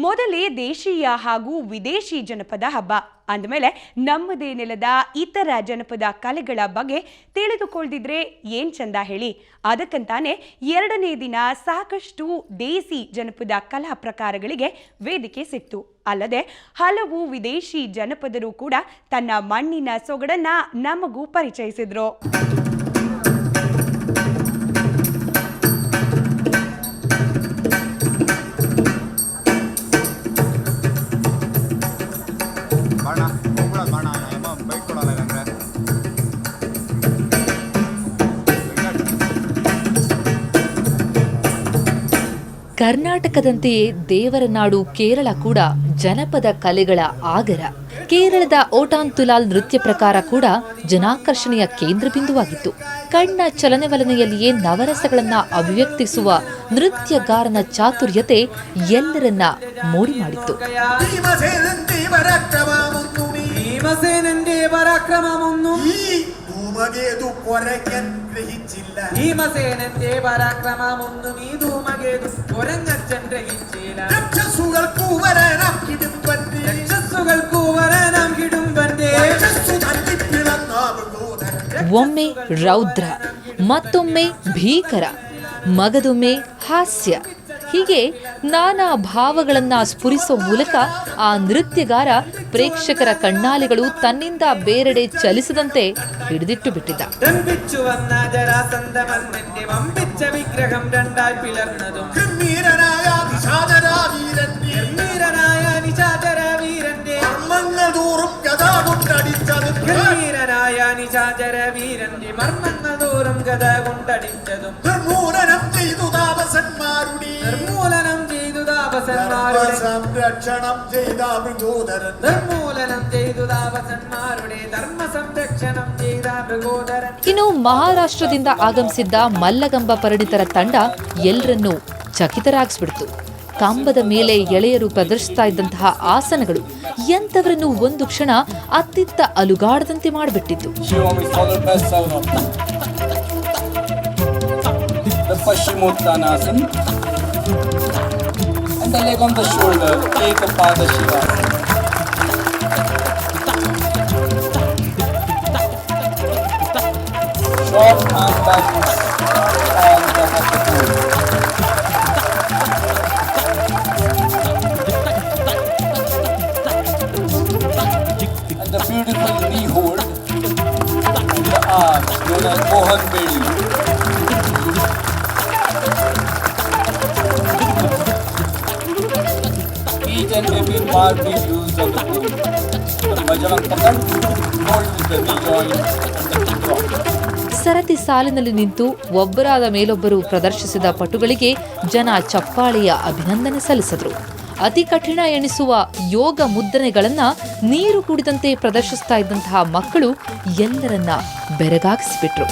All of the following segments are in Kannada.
ಮೊದಲೇ ದೇಶೀಯ ಹಾಗೂ ವಿದೇಶಿ ಜನಪದ ಹಬ್ಬ ಅಂದಮೇಲೆ ನಮ್ಮದೇ ನೆಲದ ಇತರ ಜನಪದ ಕಲೆಗಳ ಬಗ್ಗೆ ತಿಳಿದುಕೊಳ್ಳದಿದ್ರೆ ಏನ್ ಚಂದ ಹೇಳಿ. ಅದಕ್ಕಂತಾನೆ ಎರಡನೇ ದಿನ ಸಾಕಷ್ಟು ದೇಸಿ ಜನಪದ ಕಲಾ ಪ್ರಕಾರಗಳಿಗೆ ವೇದಿಕೆ ಸಿಕ್ತು. ಅಲ್ಲದೆ ಹಲವು ವಿದೇಶಿ ಜನಪದರು ಕೂಡ ತನ್ನ ಮಣ್ಣಿನ ಸೊಗಡನ್ನ ನಮಗೂ ಪರಿಚಯಿಸಿದ್ರು. ಕರ್ನಾಟಕದಂತೆಯೇ ದೇವರ ನಾಡು ಕೇರಳ ಕೂಡ ಜನಪದ ಕಲೆಗಳ ಆಗರ. ಕೇರಳದ ಓಟಾಂತುಲಾಲ್ ನೃತ್ಯ ಪ್ರಕಾರ ಕೂಡ ಜನಾಕರ್ಷಣೆಯ ಕೇಂದ್ರ ಬಿಂದುವಾಗಿತ್ತು. ಕಣ್ಣ ಚಲನವಲನೆಯಲ್ಲಿಯೇ ನವರಸಗಳನ್ನ ಅಭಿವ್ಯಕ್ತಿಸುವ ನೃತ್ಯಗಾರನ ಚಾತುರ್ಯತೆ ಎಲ್ಲರನ್ನ ಮೋಡಿ ಮಾಡಿತ್ತು. ഭീമസേനന്റെ പരാക്രമമൊന്നും ഈ ധൂമകേതു കൊരങ്ങച്ചൻ ഗ്രഹിച്ചില്ല. രക്ഷസുകൾക്കൂവരാനാം കിടുംബന്റെ ಒಮ್ಮೆ ರೌದ್ರ, ಮತ್ತೊಮ್ಮೆ ಭೀಕರ, ಮಗದೊಮ್ಮೆ ಹಾಸ್ಯ, ಹೀಗೆ ನಾನಾ ಭಾವಗಳನ್ನ ಸ್ಫುರಿಸೋ ಮೂಲಕ ಆ ನೃತ್ಯಗಾರ ಪ್ರೇಕ್ಷಕರ ಕಣ್ಣಾಲಿಗಳು ತನ್ನಿಂದ ಬೇರೆಡೆ ಚಲಿಸದಂತೆ ಹಿಡಿದಿಟ್ಟು ಬಿಟ್ಟಿದ್ದ. ವಿಗ್ರಹಂ രണ്ടായി പിളർന്നതും മർമ്മങ്ങളോറും ഗദ കൊണ്ടടിച്ചതും നിർമൂലനം ചെയ്തു താപസന്മാരുടെ സംരക്ഷണം ചെയ്ത മൃഗോദരൻ ധർമ്മ സംരക്ഷണം ചെയ്ത ಮೃಗೋದರನ್. ಇನ್ನು ಮಹಾರಾಷ್ಟ್ರದಿಂದ ಆಗಮಿಸಿದ್ದ ಮಲ್ಲಗಂಬ ಪರಿಣಿತರ ತಂಡ ಎಲ್ಲರನ್ನೂ ಚಕಿತರಾಗಿಸ್ಬಿಡ್ತು. ಕಂಬದ ಮೇಲೆ ಎಳೆಯರು ಪ್ರದರ್ಶಿಸ್ತಾ ಇದ್ದಂತಹ ಆಸನಗಳು ಎಂತವರನ್ನು ಒಂದು ಕ್ಷಣ ಅತ್ತಿತ್ತ ಅಲುಗಾಡದಂತೆ ಮಾಡಿಬಿಟ್ಟಿತ್ತು. The beautiful knee hold in the arms known as Mohan Bedi. Each and every part is used on the pole. The Bajrang Pakad hold with the knee joint and the hip drop. ಸರತಿ ಸಾಲಿನಲ್ಲಿ ನಿಂತು ಒಬ್ಬರಾದ ಮೇಲೊಬ್ಬರು ಪ್ರದರ್ಶಿಸಿದ ಪಟುಗಳಿಗೆ ಜನ ಚಪ್ಪಾಳೆಯ ಅಭಿನಂದನೆ ಸಲ್ಲಿಸಿದ್ರು. ಅತಿ ಕಠಿಣ ಎನಿಸುವ ಯೋಗ ಮುದ್ರಣೆಗಳನ್ನ ನೀರು ಕುಡಿದಂತೆ ಪ್ರದರ್ಶಿಸ್ತಾ ಇದ್ದಂತಹ ಮಕ್ಕಳು ಎಲ್ಲರನ್ನ ಬೆರಗಾಗಿಸಿಬಿಟ್ರು.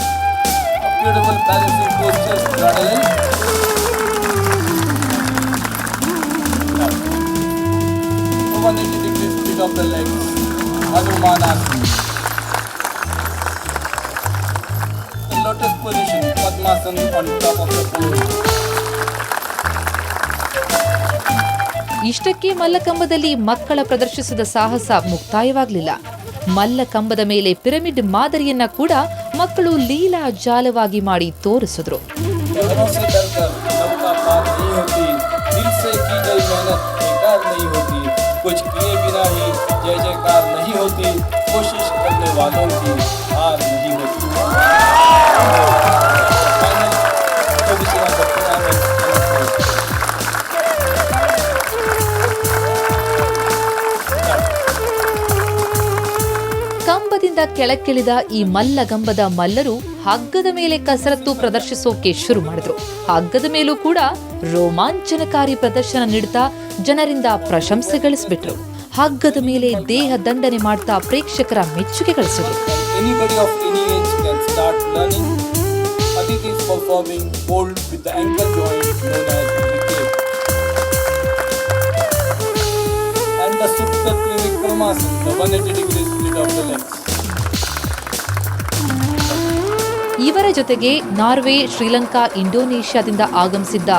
Lotus position, Padmasana on top of the pole. ಇಷ್ಟಕ್ಕೆ ಮಲ್ಲಕಂಬದಲ್ಲಿ ಮಕ್ಕಳ ಪ್ರದರ್ಶಿಸಿದ ಸಾಹಸ ಮುಕ್ತಾಯವಾಗಲಿಲ್ಲ. ಮಲ್ಲಕಂಬದ ಮೇಲೆ ಪಿರಮಿಡ್ ಮಾದರಿಯನ್ನ ಕೂಡ ಮಕ್ಕಳು ಲೀಲಾ ಜಾಲವಾಗಿ ಮಾಡಿ ತೋರಿಸಿದ್ರು. ಕಂಬದಿಂದ ಕೆಳಕ್ಕಿಳಿದ ಈ ಮಲ್ಲಗಂಬದ ಮಲ್ಲರು ಹಗ್ಗದ ಮೇಲೆ ಕಸರತ್ತು ಪ್ರದರ್ಶಿಸೋಕೆ ಶುರು ಮಾಡಿದ್ರು. ಹಗ್ಗದ ಮೇಲೂ ಕೂಡ ರೋಮಾಂಚನಕಾರಿ ಪ್ರದರ್ಶನ ನೀಡುತ್ತಾ ಜನರಿಂದ ಪ್ರಶಂಸೆ ಗಳಿಸ್ಬಿಟ್ರು. ಹಗ್ಗದ ಮೇಲೆ ದೇಹ ದಂಡನೆ ಮಾಡ್ತಾ ಪ್ರೇಕ್ಷಕರ ಮೆಚ್ಚುಗೆ ಗಳಿಸಿದ್ರು. ಇವತ್ತು ಇವರ ಜೊತೆಗೆ ನಾರ್ವೆ, ಶ್ರೀಲಂಕಾ, ಇಂಡೋನೇಷ್ಯಾದಿಂದ ಆಗಮಿಸಿದ್ದ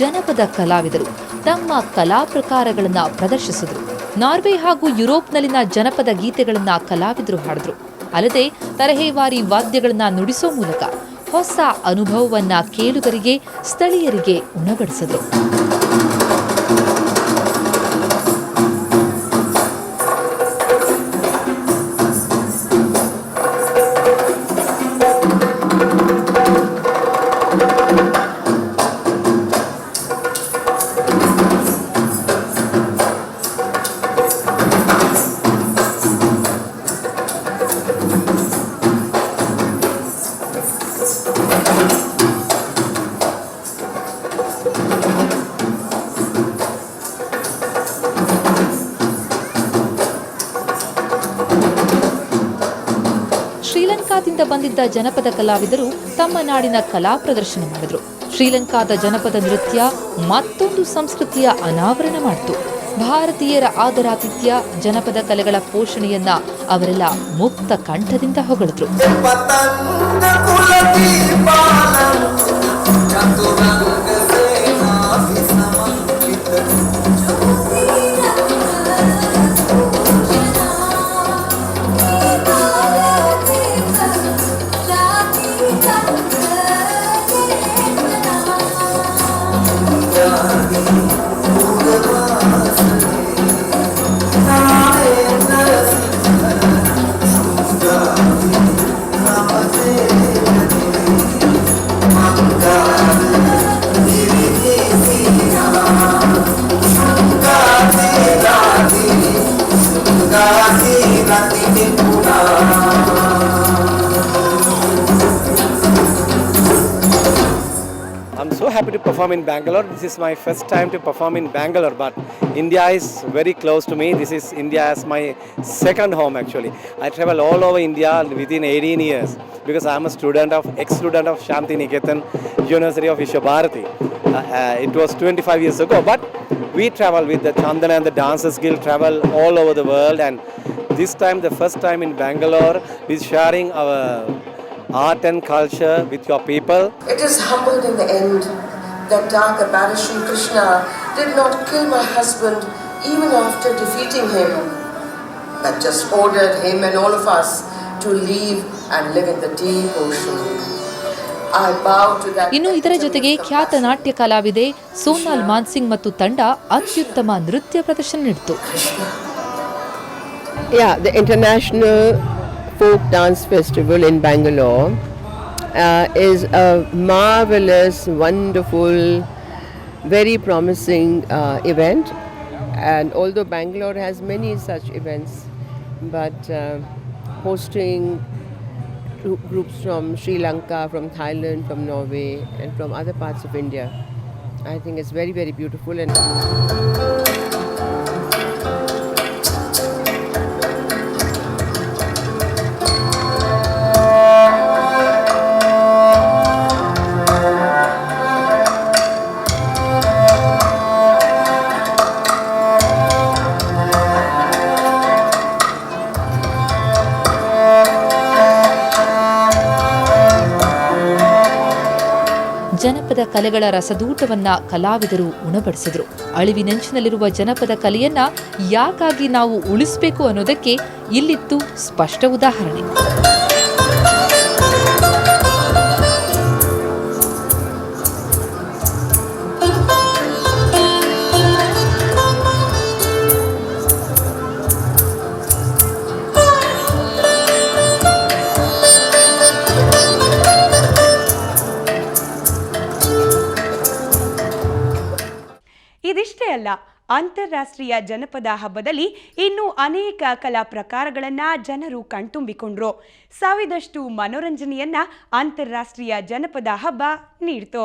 ಜನಪದ ಕಲಾವಿದರು ತಮ್ಮ ಕಲಾ ಪ್ರಕಾರಗಳನ್ನು ಪ್ರದರ್ಶಿಸಿದರು. ನಾರ್ವೆ ಹಾಗೂ ಯುರೋಪ್ನಲ್ಲಿನ ಜನಪದ ಗೀತೆಗಳನ್ನ ಕಲಾವಿದರು ಹಾಡಿದ್ರು. ಅಲ್ಲದೆ ತರಹೇವಾರಿ ವಾದ್ಯಗಳನ್ನ ನುಡಿಸೋ ಮೂಲಕ ಹೊಸ ಅನುಭವವನ್ನ ಕೇಳುಗರಿಗೆ, ಸ್ಥಳೀಯರಿಗೆ ಉಣಬಡಿಸಿದ್ರು. ಶ್ರೀಲಂಕಾದಿಂದ ಬಂದಿದ್ದ ಜನಪದ ಕಲಾವಿದರು ತಮ್ಮ ನಾಡಿನ ಕಲಾ ಪ್ರದರ್ಶನ ಮಾಡಿದರು. ಶ್ರೀಲಂಕಾದ ಜನಪದ ನೃತ್ಯ ಮತ್ತೊಂದು ಸಂಸ್ಕೃತಿಯ ಅನಾವರಣ ಮಾಡಿತು. ಭಾರತೀಯರ ಆದರಾತಿಥ್ಯ, ಜನಪದ ಕಲೆಗಳ ಪೋಷಣೆಯನ್ನ ಅವರೆಲ್ಲ ಮುಕ್ತ ಕಂಠದಿಂದ ಹೊಗಳಿದ್ರು. I'm so happy to perform in Bangalore. This is my first time to perform in Bangalore, but India is very close to me. This is India as my second home actually. I travel all over India within 18 years because I am a ex-student of Shanti Niketan, University of Vishwabharati. It was 25 years ago, but we travel with the Chandana and the Dancers Guild, travel all over the world, and this time, the first time in Bangalore, is sharing our art and culture with your people. It is humbled in the end that dark apparition Krishna did not kill my husband even after defeating him, but just ordered him and all of us to leave and live in the deep ocean. I bow to that. ಇನ್ನು ಇದರ ಜೊತೆಗೆ ಖ್ಯಾತ ನಾಟ್ಯ ಕಲಾವಿದೆ ಸೋನಾಲ್ ಮಾನ್ಸಿಂಗ್ ಮತ್ತು ತಂಡ ಅತ್ಯುತ್ತಮ ನೃತ್ಯ ಪ್ರದರ್ಶನ ನೀಡಿತು. Yeah, the International Folk Dance Festival in Bangalore is a marvelous, wonderful, very promising event. And although Bangalore has many such events, but hosting groups from Sri Lanka, from Thailand, from Norway, and from other parts of India, I think it's very, very beautiful. And ಜನಪದ ಕಲೆಗಳ ರಸದೂಟವನ್ನ ಕಲಾವಿದರು ಉಣಬಡಿಸಿದ್ರು. ಅಳಿವಿನಂಚಿನಲ್ಲಿರುವ ಜನಪದ ಕಲೆಯನ್ನ ಯಾಕಾಗಿ ನಾವು ಉಳಿಸಬೇಕು ಅನ್ನೋದಕ್ಕೆ ಇಲ್ಲಿತ್ತು ಸ್ಪಷ್ಟ ಉದಾಹರಣೆ. ಇದಿಷ್ಟೇ ಅಲ್ಲ, ಅಂತಾರಾಷ್ಟ್ರೀಯ ಜನಪದ ಹಬ್ಬದಲ್ಲಿ ಇನ್ನೂ ಅನೇಕ ಕಲಾ ಪ್ರಕಾರಗಳನ್ನು ಜನರು ಕಣ್ತುಂಬಿಕೊಂಡ್ರು. ಸಾವಿದಷ್ಟು ಮನೋರಂಜನೆಯನ್ನ ಅಂತಾರಾಷ್ಟ್ರೀಯ ಜನಪದ ಹಬ್ಬ ನೀಡ್ತು.